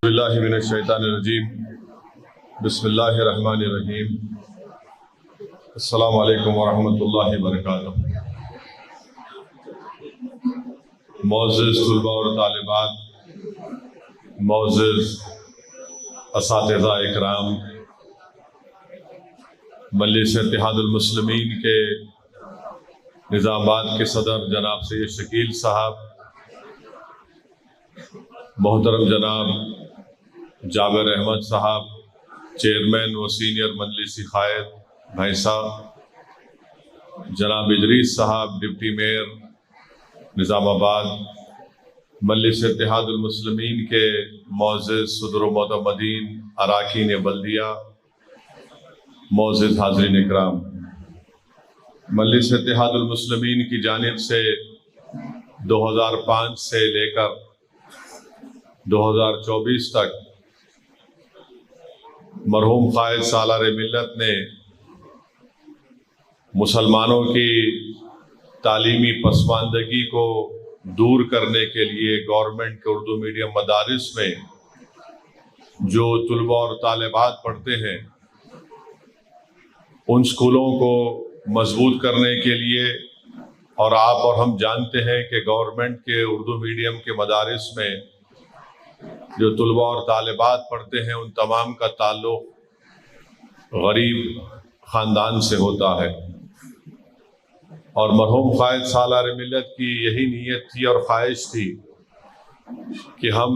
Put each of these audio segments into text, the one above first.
باللہ من الشیطان الرجیم بسم اللہ الرحمن الرحیم السلام علیکم ورحمۃ اللہ وبرکاتہ۔ معزز طلباء اور طالبات، معزز اساتذہ اکرام، مجلس اتحاد المسلمین کے نظام آباد کے صدر جناب سید شکیل صاحب، محترم جناب جابر احمد صاحب، چیئرمین و سینئر مجلسی قائد بھینسا، جناب ادریس صاحب ڈپٹی میئر نظام آباد، مجلس اتحاد المسلمین کے معزز صدر و معتمدین اراکین بلدیہ، معزز حاضرین اکرام، مجلس اتحاد المسلمین کی جانب سے 2005 سے لے کر 2024 تک مرحوم قائد سالار ملت نے مسلمانوں کی تعلیمی پسماندگی کو دور کرنے کے لیے گورنمنٹ کے اردو میڈیم مدارس میں جو طلباء اور طالبات پڑھتے ہیں ان اسکولوں کو مضبوط کرنے کے لیے، اور آپ اور ہم جانتے ہیں کہ گورنمنٹ کے اردو میڈیم کے مدارس میں جو طلباء اور طالبات پڑھتے ہیں ان تمام کا تعلق غریب خاندان سے ہوتا ہے، اور مرحوم قائد سالار ملت کی یہی نیت تھی اور خواہش تھی کہ ہم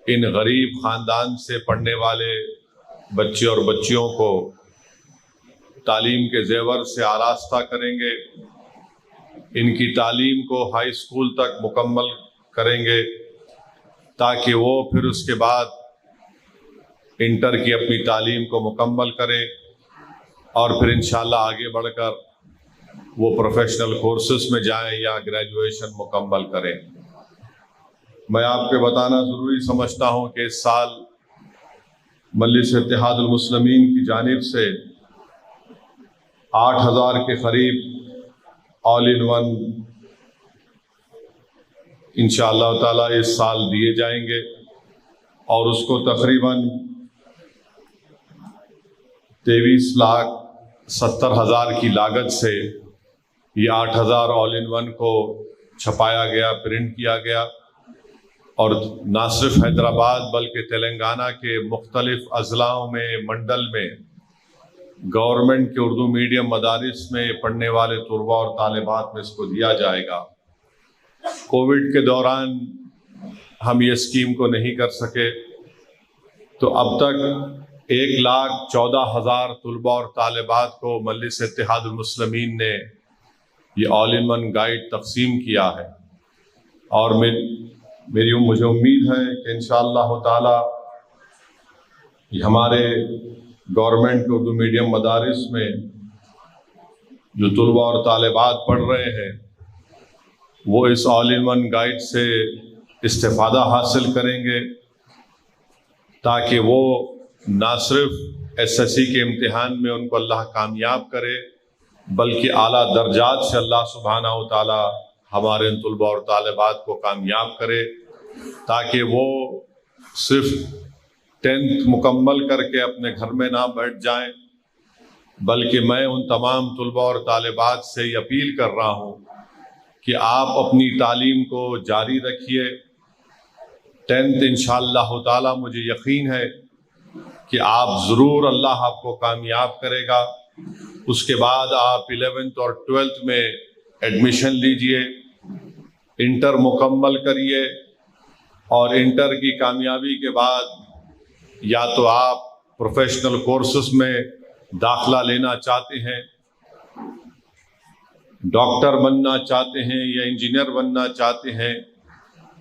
ان غریب خاندان سے پڑھنے والے بچے اور بچیوں کو تعلیم کے زیور سے آراستہ کریں گے، ان کی تعلیم کو ہائی اسکول تک مکمل کریں گے تاکہ وہ پھر اس کے بعد انٹر کی اپنی تعلیم کو مکمل کریں اور پھر انشاءاللہ آگے بڑھ کر وہ پروفیشنل کورسز میں جائیں یا گریجویشن مکمل کریں۔ میں آپ کو بتانا ضروری سمجھتا ہوں کہ اس سال مجلس اتحاد المسلمین کی جانب سے 8000 کے قریب آل ان ون انشاءاللہ تعالیٰ اس سال دیے جائیں گے، اور اس کو تقریباً 23,70,000 کی لاگت سے یہ 8000 آل ان ون کو چھپایا گیا، پرنٹ کیا گیا، اور نہ صرف حیدرآباد بلکہ تلنگانہ کے مختلف اضلاعوں میں، منڈل میں گورنمنٹ کے اردو میڈیم مدارس میں پڑھنے والے طلباء اور طالبات میں اس کو دیا جائے گا۔ کووڈ کے دوران ہم یہ اسکیم کو نہیں کر سکے، تو اب تک 1,14,000 طلباء اور طالبات کو مجلس اتحاد المسلمین نے یہ آل ان ون گائیڈ تقسیم کیا ہے، اور مجھے امید ہے کہ انشاءاللہ تعالی یہ ہمارے گورنمنٹ کے اردو میڈیم مدارس میں جو طلباء اور طالبات پڑھ رہے ہیں وہ اس آل ان ون گائیڈ سے استفادہ حاصل کریں گے، تاکہ وہ نہ صرف SSC کے امتحان میں ان کو اللہ کامیاب کرے بلکہ اعلیٰ درجات سے اللہ سبحانہ و تعالی ہمارے ان طلباء اور طالبات کو کامیاب کرے، تاکہ وہ صرف 10th مکمل کر کے اپنے گھر میں نہ بیٹھ جائیں، بلکہ میں ان تمام طلباء اور طالبات سے یہ اپیل کر رہا ہوں کہ آپ اپنی تعلیم کو جاری رکھیے۔ 10th انشاءاللہ تعالی مجھے یقین ہے کہ آپ ضرور اللہ آپ کو کامیاب کرے گا۔ اس کے بعد آپ 11th اور 12th میں ایڈمیشن لیجئے، انٹر مکمل کریے، اور انٹر کی کامیابی کے بعد یا تو آپ پروفیشنل کورسز میں داخلہ لینا چاہتے ہیں، ڈاکٹر بننا چاہتے ہیں یا انجینئر بننا چاہتے ہیں،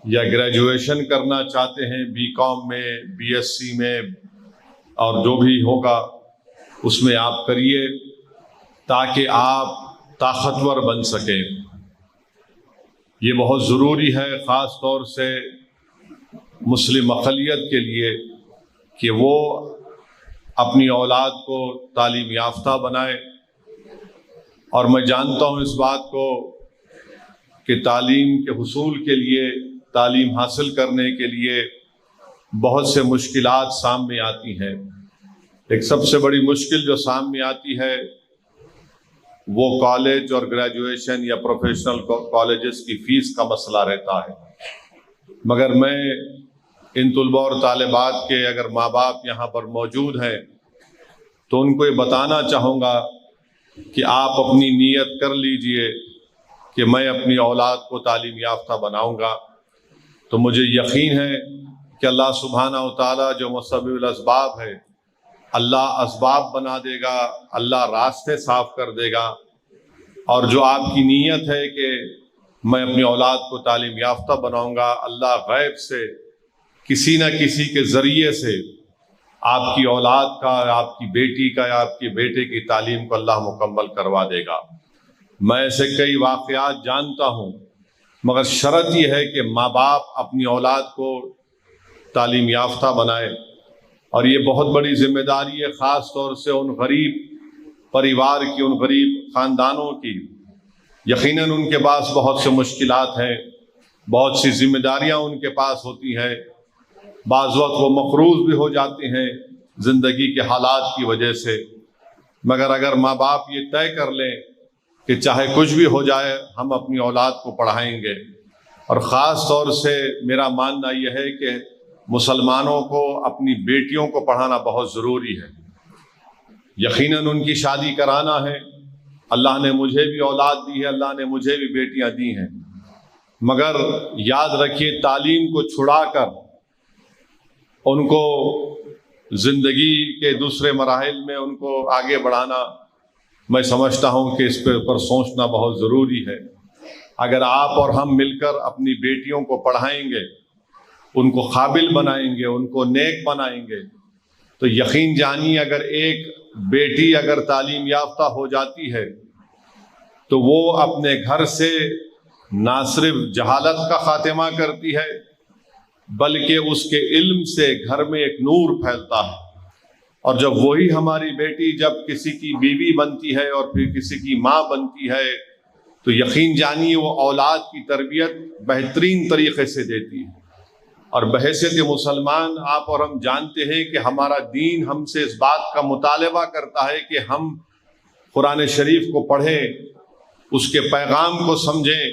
یا گریجویشن کرنا چاہتے ہیں BCom میں، BSc میں، اور جو بھی ہوگا اس میں آپ کریے تاکہ آپ طاقتور بن سکیں۔ یہ بہت ضروری ہے خاص طور سے مسلم اقلیت کے لیے کہ وہ اپنی اولاد کو تعلیم یافتہ بنائے، اور میں جانتا ہوں اس بات کو کہ تعلیم کے حصول کے لیے، تعلیم حاصل کرنے کے لیے بہت سے مشکلات سامنے آتی ہیں۔ ایک سب سے بڑی مشکل جو سامنے آتی ہے وہ کالج اور گریجویشن یا پروفیشنل کالجز کی فیس کا مسئلہ رہتا ہے۔ مگر میں ان طلباء اور طالبات کے اگر ماں باپ یہاں پر موجود ہیں تو ان کو یہ بتانا چاہوں گا کہ آپ اپنی نیت کر لیجئے کہ میں اپنی اولاد کو تعلیم یافتہ بناؤں گا، تو مجھے یقین ہے کہ اللہ سبحانہ و تعالیٰ جو مسبب الاسباب ہے، اللہ اسباب بنا دے گا، اللہ راستے صاف کر دے گا۔ اور جو آپ کی نیت ہے کہ میں اپنی اولاد کو تعلیم یافتہ بناؤں گا، اللہ غیب سے کسی نہ کسی کے ذریعے سے آپ کی اولاد کا، آپ کی بیٹی کا یا آپ کے بیٹے کی تعلیم کو اللہ مکمل کروا دے گا۔ میں ایسے کئی واقعات جانتا ہوں، مگر شرط یہ ہے کہ ماں باپ اپنی اولاد کو تعلیم یافتہ بنائے، اور یہ بہت بڑی ذمہ داری ہے، خاص طور سے ان غریب پریوار کی، ان غریب خاندانوں کی۔ یقیناً ان کے پاس بہت سے مشکلات ہیں، بہت سی ذمہ داریاں ان کے پاس ہوتی ہیں، بعض وقت وہ مقروض بھی ہو جاتے ہیں زندگی کے حالات کی وجہ سے، مگر اگر ماں باپ یہ طے کر لیں کہ چاہے کچھ بھی ہو جائے ہم اپنی اولاد کو پڑھائیں گے۔ اور خاص طور سے میرا ماننا یہ ہے کہ مسلمانوں کو اپنی بیٹیوں کو پڑھانا بہت ضروری ہے۔ یقیناً ان کی شادی کرانا ہے، اللہ نے مجھے بھی اولاد دی ہے، اللہ نے مجھے بھی بیٹیاں دی ہیں، مگر یاد رکھیے تعلیم کو چھڑا کر ان کو زندگی کے دوسرے مراحل میں ان کو آگے بڑھانا، میں سمجھتا ہوں کہ اس پر سوچنا بہت ضروری ہے۔ اگر آپ اور ہم مل کر اپنی بیٹیوں کو پڑھائیں گے، ان کو قابل بنائیں گے، ان کو نیک بنائیں گے، تو یقین جانیے اگر ایک بیٹی اگر تعلیم یافتہ ہو جاتی ہے تو وہ اپنے گھر سے نہ صرف جہالت کا خاتمہ کرتی ہے بلکہ اس کے علم سے گھر میں ایک نور پھیلتا ہے۔ اور جب وہی ہماری بیٹی جب کسی کی بیوی بنتی ہے اور پھر کسی کی ماں بنتی ہے تو یقین جانیے وہ اولاد کی تربیت بہترین طریقے سے دیتی ہے۔ اور بحیثیت مسلمان آپ اور ہم جانتے ہیں کہ ہمارا دین ہم سے اس بات کا مطالبہ کرتا ہے کہ ہم قرآن شریف کو پڑھیں، اس کے پیغام کو سمجھیں،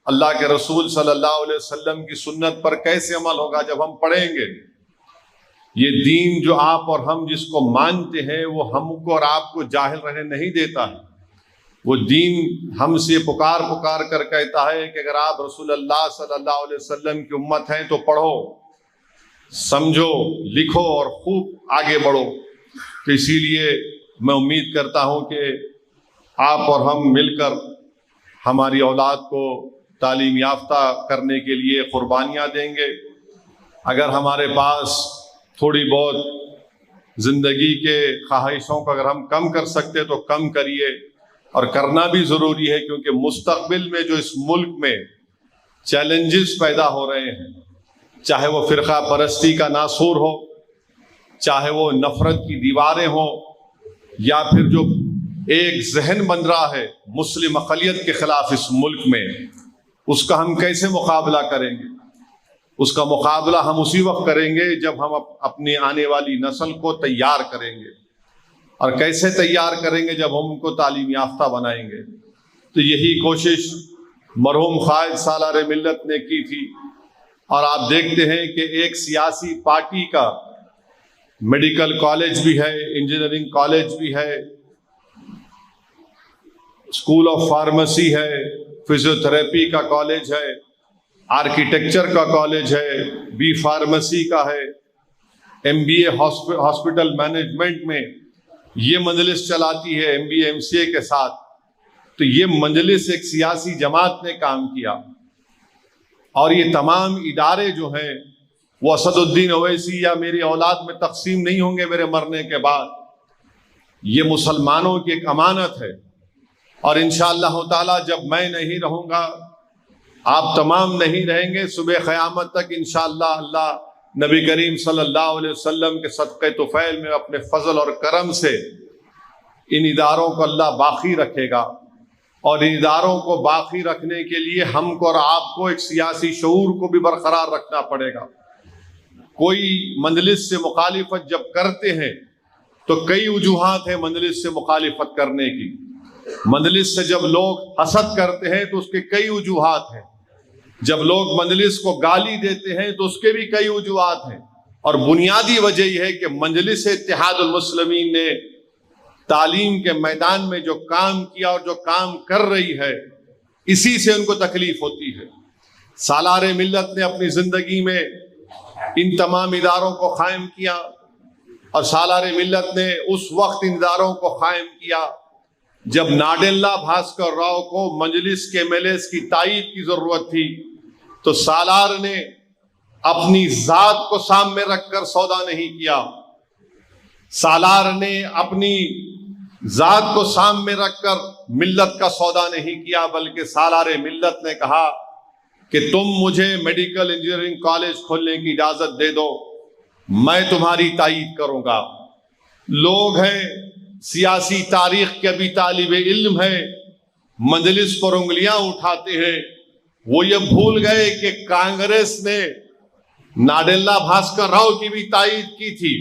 اللہ کے رسول صلی اللہ علیہ وسلم کی سنت پر کیسے عمل ہوگا جب ہم پڑھیں گے۔ یہ دین جو آپ اور ہم جس کو مانتے ہیں وہ ہم کو اور آپ کو جاہل رہنے نہیں دیتا ہے۔ وہ دین ہم سے پکار کر کہتا ہے کہ اگر آپ رسول اللہ صلی اللہ علیہ وسلم کی امت ہیں تو پڑھو، سمجھو، لکھو اور خوب آگے بڑھو۔ تو اسی لیے میں امید کرتا ہوں کہ آپ اور ہم مل کر ہماری اولاد کو تعلیم یافتہ کرنے کے لیے قربانیاں دیں گے۔ اگر ہمارے پاس تھوڑی بہت زندگی کے خواہشوں کو اگر ہم کم کر سکتے تو کم کریے، اور کرنا بھی ضروری ہے، کیونکہ مستقبل میں جو اس ملک میں چیلنجز پیدا ہو رہے ہیں، چاہے وہ فرقہ پرستی کا ناسور ہو، چاہے وہ نفرت کی دیواریں ہوں، یا پھر جو ایک ذہن بن رہا ہے مسلم اقلیت کے خلاف اس ملک میں، اس کا ہم کیسے مقابلہ کریں گے؟ اس کا مقابلہ ہم اسی وقت کریں گے جب ہم اپنی آنے والی نسل کو تیار کریں گے۔ اور کیسے تیار کریں گے؟ جب ہم ان کو تعلیم یافتہ بنائیں گے۔ تو یہی کوشش مرحوم قائد سالار ملت نے کی تھی، اور آپ دیکھتے ہیں کہ ایک سیاسی پارٹی کا میڈیکل کالج بھی ہے، انجینئرنگ کالج بھی ہے، اسکول آف فارمیسی ہے، فزیوتھراپی کا کالج ہے، آرکیٹیکچر کا کالج ہے، بی فارمیسی کا ہے، MBA ہاسپٹل مینجمنٹ میں یہ مجلس چلاتی ہے MBA MCA کے ساتھ۔ تو یہ مجلس ایک سیاسی جماعت نے کام کیا، اور یہ تمام ادارے جو ہیں وہ اسد الدین اویسی یا میری اولاد میں تقسیم نہیں ہوں گے میرے مرنے کے بعد۔ یہ مسلمانوں کی ایک امانت ہے، اور انشاءاللہ تعالی جب میں نہیں رہوں گا، آپ تمام نہیں رہیں گے، صبح قیامت تک انشاءاللہ اللہ نبی کریم صلی اللہ علیہ وسلم کے صدقے طفیل میں اپنے فضل اور کرم سے ان اداروں کو اللہ باقی رکھے گا۔ اور ان اداروں کو باقی رکھنے کے لیے ہم کو اور آپ کو ایک سیاسی شعور کو بھی برقرار رکھنا پڑے گا۔ کوئی مجلس سے مخالفت جب کرتے ہیں تو کئی وجوہات ہیں مجلس سے مخالفت کرنے کی. مجلس سے جب لوگ حسد کرتے ہیں تو اس کے کئی وجوہات ہیں. جب لوگ مجلس کو گالی دیتے ہیں تو اس کے بھی کئی وجوہات ہیں. اور بنیادی وجہ یہ ہے کہ مجلس اتحاد المسلمین نے تعلیم کے میدان میں جو کام کیا اور جو کام کر رہی ہے اسی سے ان کو تکلیف ہوتی ہے. سالار ملت نے اپنی زندگی میں ان تمام اداروں کو قائم کیا اور سالار ملت نے اس وقت ان اداروں کو قائم کیا جب ناڈیلا بھاسکر راؤ کو مجلس کے ایم ایل ایز کی تائید کی ضرورت تھی تو سالار نے اپنی ذات کو سامنے رکھ کر سودا نہیں کیا. سالار نے اپنی ذات کو سامنے رکھ کر ملت کا سودا نہیں کیا بلکہ سالار ملت نے کہا کہ تم مجھے میڈیکل انجینئرنگ کالج کھولنے کی اجازت دے دو، میں تمہاری تائید کروں گا. لوگ ہیں سیاسی تاریخ کے بھی طالب علم ہیں، مجلس پر انگلیاں اٹھاتے ہیں. وہ یہ بھول گئے کہ کانگریس نے ناڈیلا بھاسکر راؤ کی بھی تائید کی تھی.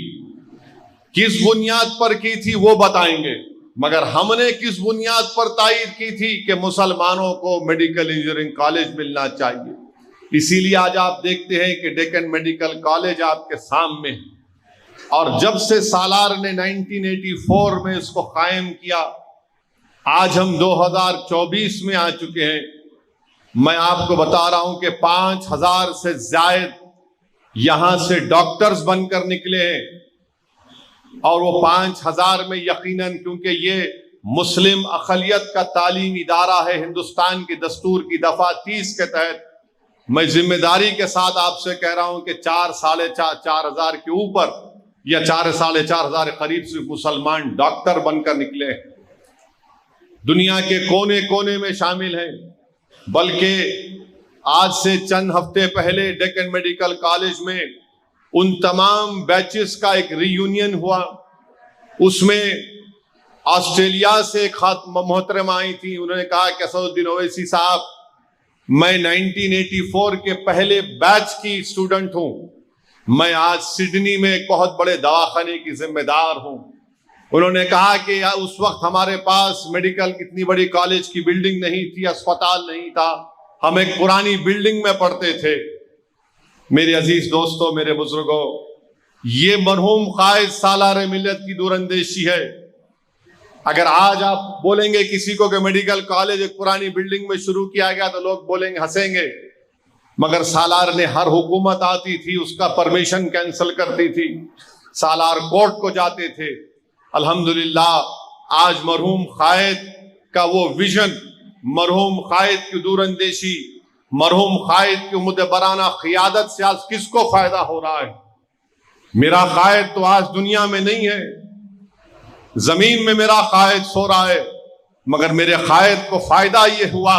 کس بنیاد پر کی تھی وہ بتائیں گے، مگر ہم نے کس بنیاد پر تائید کی تھی کہ مسلمانوں کو میڈیکل انجینئرنگ کالج ملنا چاہیے. اسی لیے آج آپ دیکھتے ہیں کہ ڈیکن میڈیکل کالج آپ کے سامنے ہے. اور جب سے سالار نے 1984 میں اس کو قائم کیا، آج ہم 2024 میں آ چکے ہیں. میں آپ کو بتا رہا ہوں کہ 5000 سے زائد یہاں سے ڈاکٹرز بن کر نکلے ہیں. اور وہ 5000 میں یقیناً کیونکہ یہ مسلم اقلیت کا تعلیمی ادارہ ہے ہندوستان کی دستور کی دفعہ 30 کے تحت، میں ذمہ داری کے ساتھ آپ سے کہہ رہا ہوں کہ 4,500 کے اوپر یا 4,500 قریب سے مسلمان ڈاکٹر بن کر نکلے ہیں. دنیا کے کونے کونے میں شامل ہیں. بلکہ آج سے چند ہفتے پہلے ڈیکن میڈیکل کالج میں ان تمام بیچز کا ایک ری یونین ہوا. اس میں آسٹریلیا سے ایک محترمہ آئی تھی. انہوں نے کہا کہ اسد الدین اویسی صاحب، میں 1984 کے پہلے بیچ کی اسٹوڈنٹ ہوں. میں آج سڈنی میں ایک بہت بڑے دواخانے کی ذمہ دار ہوں. انہوں نے کہا کہ اس وقت ہمارے پاس میڈیکل اتنی بڑی کالج کی بلڈنگ نہیں تھی، اسپتال نہیں تھا، ہم ایک پرانی بلڈنگ میں پڑھتے تھے. میرے عزیز دوستوں، میرے بزرگوں، یہ مرحوم قائد سالار ملت کی دور اندیشی ہے. اگر آج آپ بولیں گے کسی کو کہ میڈیکل کالج ایک پرانی بلڈنگ میں شروع کیا گیا تو لوگ بولیں گے، ہنسیں گے. مگر سالار نے ہر حکومت آتی تھی اس کا پرمیشن کینسل کرتی تھی. سالار کورٹ کو جاتے تھے. الحمدللہ آج مرحوم قائد کا وہ ویژن، مرحوم قائد کی دور اندیشی، مرحوم قائد کی مدبرانہ قیادت سے آج کس کو فائدہ ہو رہا ہے؟ میرا قائد تو آج دنیا میں نہیں ہے، زمین میں میرا قائد سو رہا ہے، مگر میرے قائد کو فائدہ یہ ہوا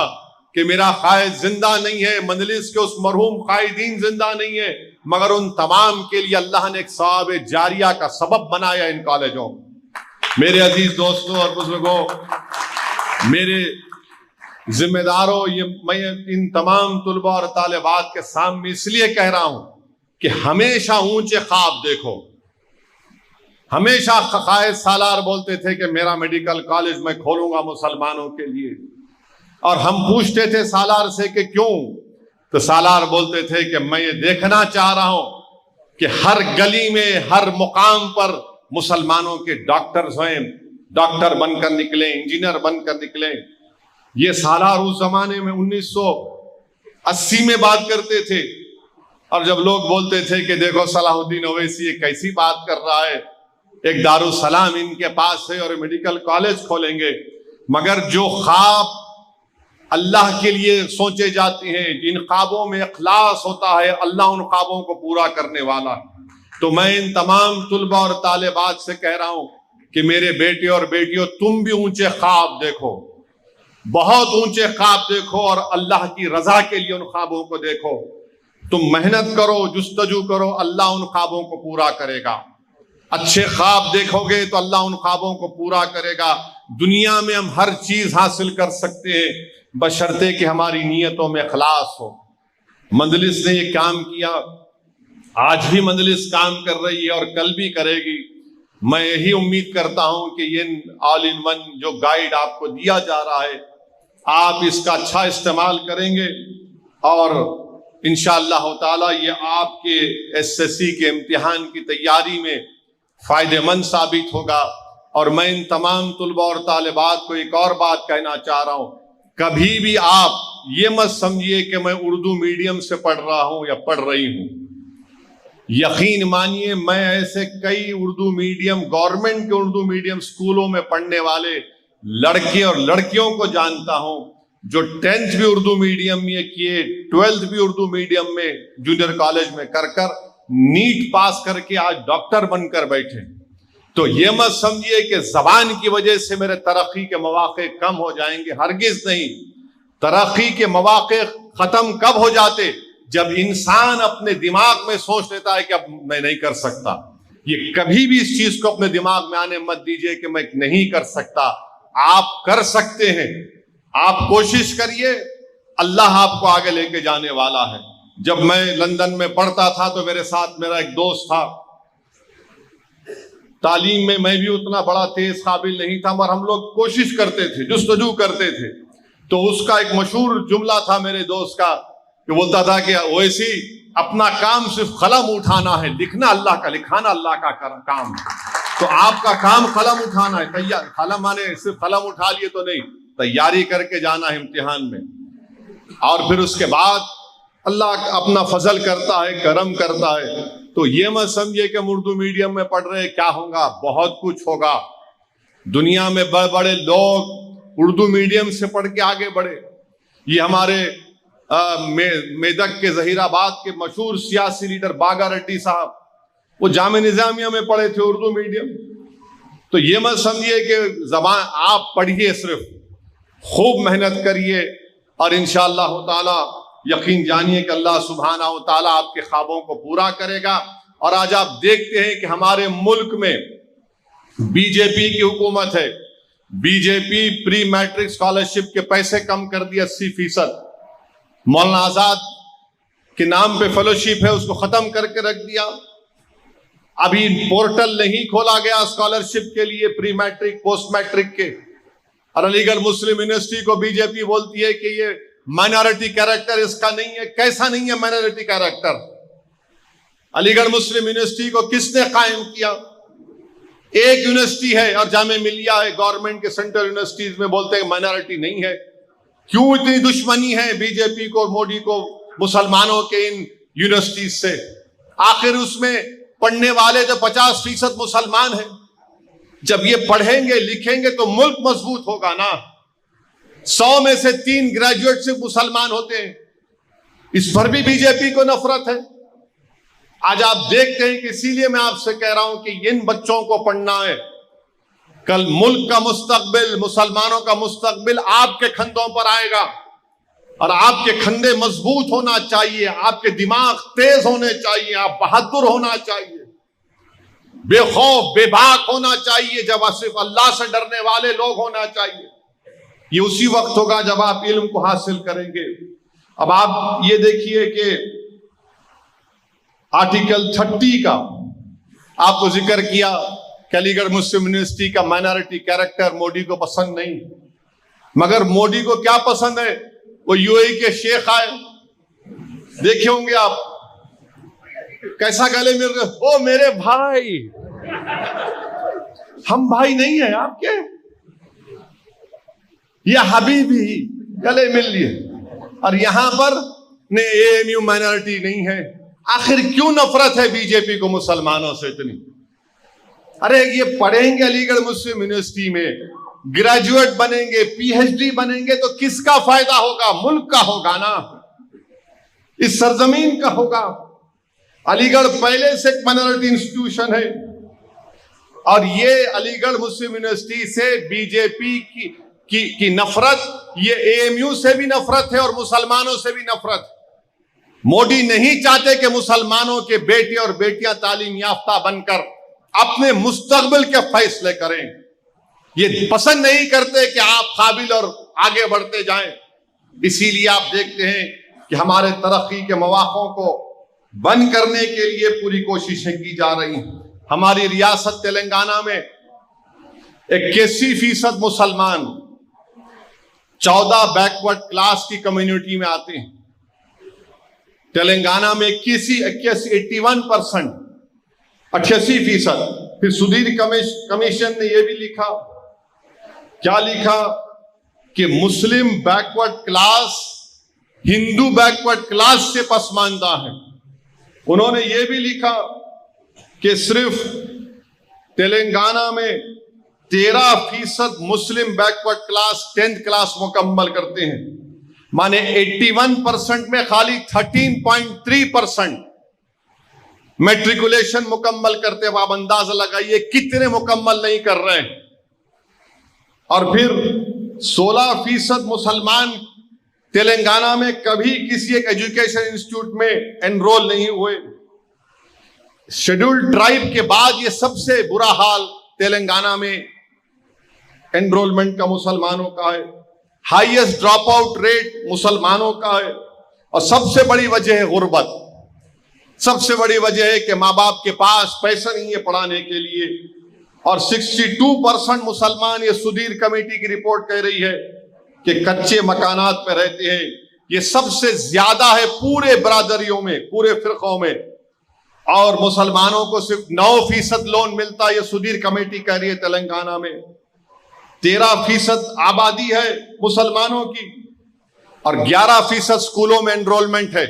کہ میرا قائد زندہ نہیں ہے، مجلس کے اس مرحوم قائدین زندہ نہیں ہے، مگر ان تمام کے لیے اللہ نے ایک ثواب جاریہ کا سبب بنایا ان کالجوں. میرے عزیز دوستوں اور بزرگوں، میرے ذمہ داروں، میں ان تمام طلباء اور طالبات کے سامنے اس لیے کہہ رہا ہوں کہ ہمیشہ اونچے خواب دیکھو. ہمیشہ قائد سالار بولتے تھے کہ میرا میڈیکل کالج میں کھولوں گا مسلمانوں کے لیے، اور ہم پوچھتے تھے سالار سے کہ کیوں؟ تو سالار بولتے تھے کہ میں یہ دیکھنا چاہ رہا ہوں کہ ہر گلی میں، ہر مقام پر مسلمانوں کے ڈاکٹرز ہیں، ڈاکٹر بن کر نکلیں، انجینئر بن کر نکلیں. یہ سالار اس زمانے میں 1980 میں بات کرتے تھے، اور جب لوگ بولتے تھے کہ دیکھو صلاح الدین اویسی یہ کیسی بات کر رہا ہے، ایک دارالسلام ان کے پاس ہے اور میڈیکل کالج کھولیں گے. مگر جو خواب اللہ کے لیے سوچے جاتے ہیں، جن خوابوں میں اخلاص ہوتا ہے، اللہ ان خوابوں کو پورا کرنے والا ہے. تو میں ان تمام طلباء اور طالبات سے کہہ رہا ہوں کہ میرے بیٹے اور بیٹیوں، تم بھی اونچے خواب دیکھو، بہت اونچے خواب دیکھو، اور اللہ کی رضا کے لیے ان خوابوں کو دیکھو. تم محنت کرو، جستجو کرو، اللہ ان خوابوں کو پورا کرے گا. اچھے خواب دیکھو گے تو اللہ ان خوابوں کو پورا کرے گا. دنیا میں ہم ہر چیز حاصل کر سکتے ہیں بشرطے کہ ہماری نیتوں میں اخلاص ہو. مجلس نے یہ کام کیا. آج بھی مجلس کام کر رہی ہے اور کل بھی کرے گی. میں یہی امید کرتا ہوں کہ یہ آل ان ون جو گائیڈ آپ کو دیا جا رہا ہے آپ اس کا اچھا استعمال کریں گے اور انشاءاللہ تعالی یہ آپ کے SSC کے امتحان کی تیاری میں فائدہ مند ثابت ہوگا. اور میں ان تمام طلباء اور طالبات کو ایک اور بات کہنا چاہ رہا ہوں، کبھی بھی آپ یہ مت سمجھیے کہ میں اردو میڈیم سے پڑھ رہا ہوں یا پڑھ رہی ہوں. یقین مانیے میں ایسے کئی اردو میڈیم گورنمنٹ کے اردو میڈیم اسکولوں میں پڑھنے والے لڑکے اور لڑکیوں کو جانتا ہوں جو 10th بھی اردو میڈیم میں کیے، 12th بھی اردو میڈیم میں جونیئر کالج میں کر نیٹ پاس کر کے آج ڈاکٹر بن کر بیٹھے. تو یہ مت سمجھیے کہ زبان کی وجہ سے میرے ترقی کے مواقع کم ہو جائیں گے، ہرگز نہیں. ترقی کے مواقع ختم کب ہو جاتے؟ جب انسان اپنے دماغ میں سوچ لیتا ہے کہ اب میں نہیں کر سکتا. یہ کبھی بھی اس چیز کو اپنے دماغ میں آنے مت دیجئے کہ میں نہیں کر سکتا. آپ کر سکتے ہیں، آپ کوشش کریے، اللہ آپ کو آگے لے کے جانے والا ہے. جب میں لندن میں پڑھتا تھا تو میرے ساتھ میرا ایک دوست تھا. تعلیم میں بھی اتنا بڑا تیز قابل نہیں تھا مگر ہم لوگ کوشش کرتے تھے، جستجو کرتے تھے. تو اس کا ایک مشہور جملہ تھا میرے دوست کا کہ بولتا تھا کہ اویسی اپنا کام صرف قلم اٹھانا ہے، لکھنا اللہ کا، لکھانا اللہ کا کام ہے. تو آپ کا کام قلم اٹھانا ہے. قلم مانے صرف قلم اٹھا لیے تو نہیں، تیاری کر کے جانا ہے امتحان میں. اور پھر اس کے بعد اللہ اپنا فضل کرتا ہے، کرم کرتا ہے. تو یہ مت سمجھے کہ ہم اردو میڈیم میں پڑھ رہے کیا ہوگا، بہت کچھ ہوگا. دنیا میں بڑے بڑے لوگ اردو میڈیم سے پڑھ کے آگے بڑھے. یہ ہمارے میدک کے ظہیر آباد کے مشہور سیاسی لیڈر باگا ریڈی صاحب، وہ جامعہ نظامیہ میں پڑھے تھے اردو میڈیم. تو یہ مت سمجھیے کہ زبان آپ پڑھیے، صرف خوب محنت کریے اور انشاءاللہ تعالی یقین جانیے کہ اللہ سبحانہ و تعالی آپ کے خوابوں کو پورا کرے گا. اور آج آپ دیکھتے ہیں کہ ہمارے ملک میں BJP کی حکومت ہے. BJP پری میٹرک اسکالرشپ کے پیسے کم کر دیے 80%. مولانا آزاد کے نام پہ فیلوشپ ہے، اس کو ختم کر کے رکھ دیا. ابھی پورٹل نہیں کھولا گیا اسکالرشپ کے لیے پری میٹرک پوسٹ میٹرک کے. اور علی گڑھ مسلم یونیورسٹی کو BJP بولتی ہے کہ یہ مائنارٹی کیریکٹر اس کا نہیں ہے. کیسا نہیں ہے مائنارٹی کیریکٹر؟ علی گڑھ مسلم یونیورسٹی کو کس نے قائم کیا؟ ایک یونیورسٹی ہے اور جامعہ ملیہ ہے گورنمنٹ کے سینٹرل یونیورسٹیز میں، بولتے ہیں مائنارٹی نہیں ہے. کیوں اتنی دشمنی ہے BJP کو، مودی کو مسلمانوں کے ان یونیورسٹیز سے؟ آخر اس میں پڑھنے والے تو 50% مسلمان ہیں. جب یہ پڑھیں گے لکھیں گے تو ملک مضبوط ہوگا نا. 100 میں سے 3 گریجویٹ صرف مسلمان ہوتے ہیں. اس پر بھی BJP کو نفرت ہے. آج آپ دیکھتے ہیں کہ اسی لیے میں آپ سے کہہ رہا ہوں کہ ان بچوں کو پڑھنا ہے. کل ملک کا مستقبل، مسلمانوں کا مستقبل آپ کے کندھوں پر آئے گا اور آپ کے کندھے مضبوط ہونا چاہیے، آپ کے دماغ تیز ہونے چاہیے، آپ بہادر ہونا چاہیے، بے خوف بے باک ہونا چاہیے. جب صرف اللہ سے ڈرنے والے لوگ ہونا چاہیے. یہ اسی وقت ہوگا جب آپ علم کو حاصل کریں گے. اب آپ یہ دیکھیے کہ آرٹیکل 30 کا آپ کو ذکر کیا کہ علی گڑھ مسلم یونیورسٹی کا مائنارٹی کیریکٹر مودی کو پسند نہیں. مگر مودی کو کیا پسند ہے؟ وہ UAE کے شیخ آئے، دیکھے ہوں گے آپ کیسا گلے مل رہے. او میرے بھائی، ہم بھائی نہیں ہیں آپ کے، یہ حبیبی، گلے مل لیے. اور یہاں پر AMU مائنارٹی نہیں ہے. آخر کیوں نفرت ہے BJP کو مسلمانوں سے اتنی؟ ارے یہ پڑھیں گے علی گڑھ مسلم یونیورسٹی میں، گریجویٹ بنیں گے، PhD بنیں گے تو کس کا فائدہ ہوگا؟ ملک کا ہوگا نا، اس سرزمین کا ہوگا. علی گڑھ پہلے سے ایک مائنارٹی انسٹیٹیوشن ہے اور یہ علی گڑھ مسلم یونیورسٹی سے BJP کی نفرت، یہ AMU سے بھی نفرت ہے اور مسلمانوں سے بھی نفرت ہے. مودی نہیں چاہتے کہ مسلمانوں کے بیٹے اور بیٹیاں تعلیم یافتہ بن کر اپنے مستقبل کے فیصلے کریں. یہ پسند نہیں کرتے کہ آپ قابل اور آگے بڑھتے جائیں. اسی لیے آپ دیکھتے ہیں کہ ہمارے ترقی کے مواقع کو بند کرنے کے لیے پوری کوششیں کی جا رہی ہیں. ہماری ریاست تلنگانہ میں 81% مسلمان 14 بیکورڈ کلاس کی کمیونٹی میں آتے ہیں. تلنگانہ میں 81% 88%. پھر سدھیر کمیشن نے یہ بھی لکھا، کیا لکھا کہ مسلم بیکورڈ کلاس ہندو بیکورڈ کلاس سے پسماندہ ہے. انہوں نے یہ بھی لکھا کہ صرف تلنگانہ میں 13% مسلم بیکورڈ کلاس 10th کلاس مکمل کرتے ہیں. مانے 81% میں خالی 13.3% میٹریکولیشن مکمل کرتے ہیں. آپ اندازہ لگائیے کتنے مکمل نہیں کر رہے ہیں. اور پھر 16% مسلمان تلنگانہ میں کبھی کسی ایک ایجوکیشن انسٹیٹیوٹ میں انرول نہیں ہوئے. شیڈولڈ ٹرائب کے بعد یہ سب سے برا حال تلنگانہ میں انرولمنٹ کا مسلمانوں کا ہے. ہائیسٹ ڈراپ آؤٹ ریٹ مسلمانوں کا ہے. اور سب سے بڑی وجہ ہے غربت. سب سے بڑی وجہ ہے کہ ماں باپ کے پاس پیسہ نہیں ہے پڑھانے کے لیے. اور 62% مسلمان، یہ سدھیر کمیٹی کی رپورٹ کہہ رہی ہے کہ کچے مکانات پہ رہتے ہیں. یہ سب سے زیادہ ہے پورے برادریوں میں، پورے فرقوں میں. اور مسلمانوں کو صرف 9% لون ملتا ہے. یہ سدھیر کمیٹی کہہ رہی ہے تلنگانہ میں 13% آبادی ہے مسلمانوں کی اور 11% سکولوں میں انرولمنٹ ہے.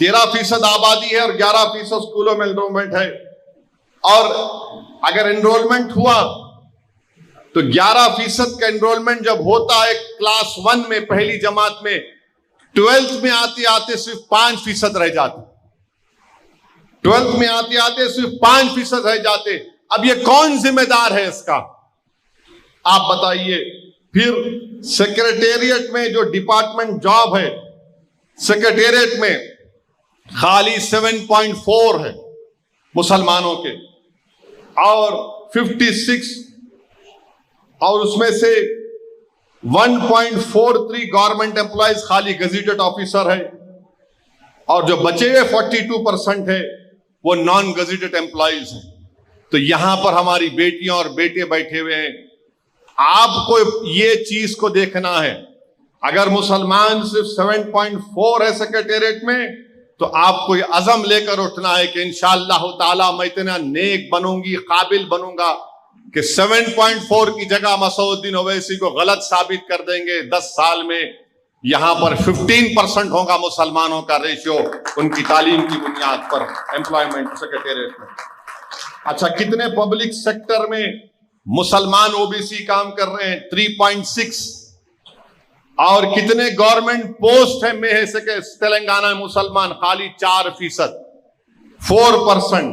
13% آبادی ہے اور 11% سکولوں میں انرولمنٹ ہے. اور اگر انرولمنٹ ہوا تو 11% کا انرولمنٹ جب ہوتا ہے کلاس 1 میں پہلی جماعت میں، 12th میں آتے آتے صرف 5% رہ جاتے. 12th میں آتے آتے صرف 5% رہ جاتے. اب یہ کون ذمہ دار ہے اس کا؟ آپ بتائیے. پھر سیکریٹریٹ میں جو ڈپارٹمنٹ جاب ہے، سیکریٹریٹ میں خالی 7.4 ہے مسلمانوں کے اور 56، اور اس میں سے 1.43 گورنمنٹ امپلائیز خالی گزیٹڈ آفیسر ہے. اور جو بچے ہوئے 42% ہے وہ نان گزیٹڈ امپلائیز ہیں. تو یہاں پر ہماری بیٹیاں اور بیٹے بیٹھے ہوئے ہیں. آپ کو یہ چیز کو دیکھنا ہے. اگر مسلمان صرف 7.4 ہے سیکریٹریٹ میں تو آپ کو یہ عزم لے کر اٹھنا ہے کہ انشاءاللہ تعالی میں اتنا نیک بنوں گی، قابل بنوں گا کہ 7.4 کی جگہ مسعود الدین اویسی کو غلط ثابت کر دیں گے. 10 سال میں یہاں پر 15% ہوگا مسلمانوں کا ریشیو ان کی تعلیم کی بنیاد پر امپلائمنٹ سیکریٹریٹ میں. اچھا، کتنے پبلک سیکٹر میں مسلمان او بی سی کام کر رہے ہیں؟ 3.6. اور کتنے گورنمنٹ پوسٹ میں ہے تلنگانہ میں مسلمان؟ خالی 4%، 4%.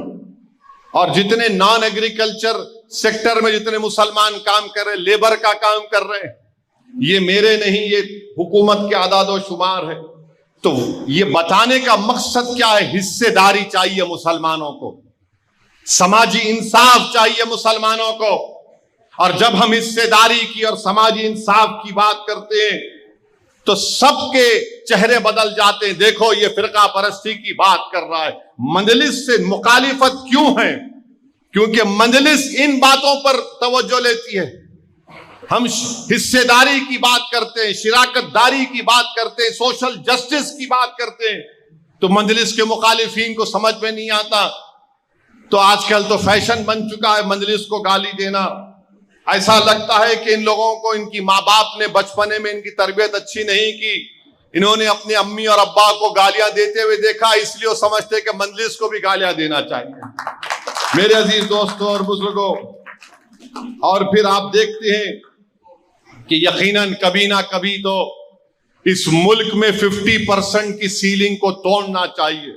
اور جتنے نان ایگریکلچر سیکٹر میں جتنے مسلمان کام کر رہے ہیں، لیبر کا کام کر رہے ہیں، یہ میرے نہیں، یہ حکومت کے اعداد و شمار ہے. تو یہ بتانے کا مقصد کیا ہے؟ حصے داری چاہیے مسلمانوں کو، سماجی انصاف چاہیے مسلمانوں کو. اور جب ہم حصے داری کی اور سماجی انصاف کی بات کرتے ہیں تو سب کے چہرے بدل جاتے ہیں. دیکھو یہ فرقہ پرستی کی بات کر رہا ہے. مجلس سے مخالفت کیوں ہے؟ کیونکہ مجلس ان باتوں پر توجہ لیتی ہے. ہم حصے داری کی بات کرتے ہیں، شراکت داری کی بات کرتے ہیں، سوشل جسٹس کی بات کرتے ہیں، تو مجلس کے مخالفین کو سمجھ میں نہیں آتا. تو آج کل تو فیشن بن چکا ہے مجلس کو گالی دینا. ایسا لگتا ہے کہ ان لوگوں کو ان کی ماں باپ نے بچپنے میں ان کی تربیت اچھی نہیں کی، انہوں نے اپنے امی اور ابا کو گالیاں دیتے ہوئے دیکھا، اس لیے وہ سمجھتے کہ مجلس کو بھی گالیاں دینا چاہیے. میرے عزیز دوستوں اور بزرگوں، اور پھر آپ دیکھتے ہیں کہ یقیناً کبھی نہ کبھی تو اس ملک میں 50% کی سیلنگ کو توڑنا چاہیے.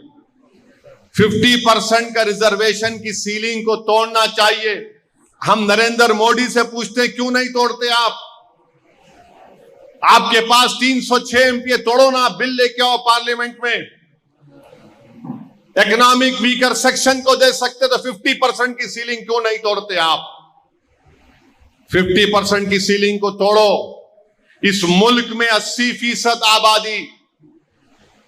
50% کا ریزرویشن کی سیلنگ کو توڑنا چاہیے. ہم نریندر موڈی سے پوچھتے کیوں نہیں توڑتے آپ کے پاس 306 MP، توڑو نا، بل لے کے آؤ پارلیمنٹ میں. اکنامک ویکر سیکشن کو دے سکتے تو 50% کی سیلنگ کیوں نہیں توڑتے آپ؟ 50% کی سیلنگ کو توڑو. اس ملک میں 80% آبادی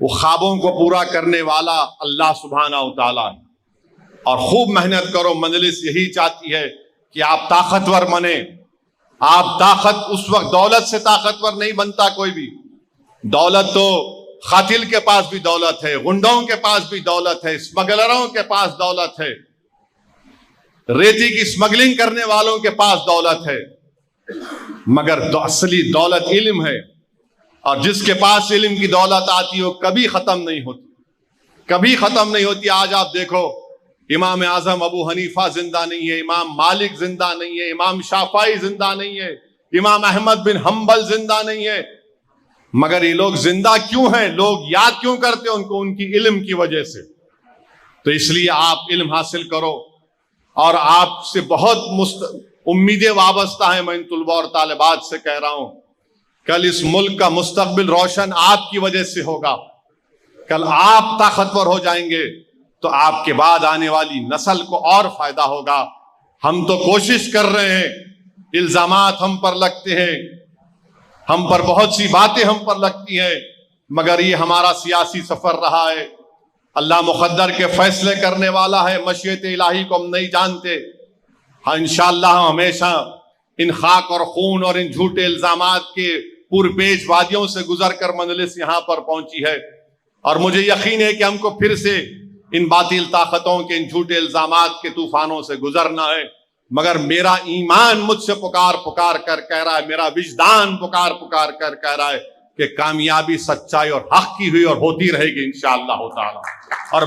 وہ خوابوں کو پورا کرنے والا اللہ سبحانہ و تعالیٰ ہے۔ اور خوب محنت کرو، مجلس یہی چاہتی ہے کہ آپ طاقتور بنے۔ اس وقت دولت سے طاقتور نہیں بنتا کوئی بھی۔ دولت تو قاتل کے پاس بھی دولت ہے، غنڈوں کے پاس بھی دولت ہے، اسمگلروں کے پاس دولت ہے، ریتی کی اسمگلنگ کرنے والوں کے پاس دولت ہے، مگر اصلی دولت علم ہے۔ اور جس کے پاس علم کی دولت آتی ہے وہ کبھی ختم نہیں ہوتی، کبھی ختم نہیں ہوتی۔ آج آپ دیکھو، امام اعظم ابو حنیفہ زندہ نہیں ہے، امام مالک زندہ نہیں ہے، امام شافعی زندہ نہیں ہے، امام احمد بن حنبل زندہ نہیں ہے، مگر یہ لوگ زندہ کیوں ہیں؟ لوگ یاد کیوں کرتے ہیں ان کو؟ ان کی علم کی وجہ سے۔ تو اس لیے آپ علم حاصل کرو، اور آپ سے بہت امیدیں وابستہ ہیں۔ میں ان طلباء اور طالبات سے کہہ رہا ہوں، کل اس ملک کا مستقبل روشن آپ کی وجہ سے ہوگا۔ کل آپ طاقتور ہو جائیں گے تو آپ کے بعد آنے والی نسل کو اور فائدہ ہوگا۔ ہم تو کوشش کر رہے ہیں، الزامات ہم پر لگتے ہیں، ہم پر بہت سی باتیں ہم پر لگتی ہیں، مگر یہ ہمارا سیاسی سفر رہا ہے۔ اللہ مقدر کے فیصلے کرنے والا ہے، مشیت الہی کو ہم نہیں جانتے۔ ہاں انشاءاللہ ہمیشہ ان خاک اور خون اور ان جھوٹے الزامات کے پرپیچ وادیوں سے گزر کر مجلس یہاں پر پہنچی ہے، اور مجھے یقین ہے کہ ہم کو پھر سے ان باطل طاقتوں کے ان جھوٹے الزامات کے طوفانوں سے گزرنا ہے۔ مگر میرا ایمان مجھ سے پکار کر کہہ رہا ہے، میرا وجدان پکار کر کہہ رہا ہے کہ کامیابی سچائی اور حق کی ہوئی اور ہوتی رہے گی انشاءاللہ تعالی۔ اور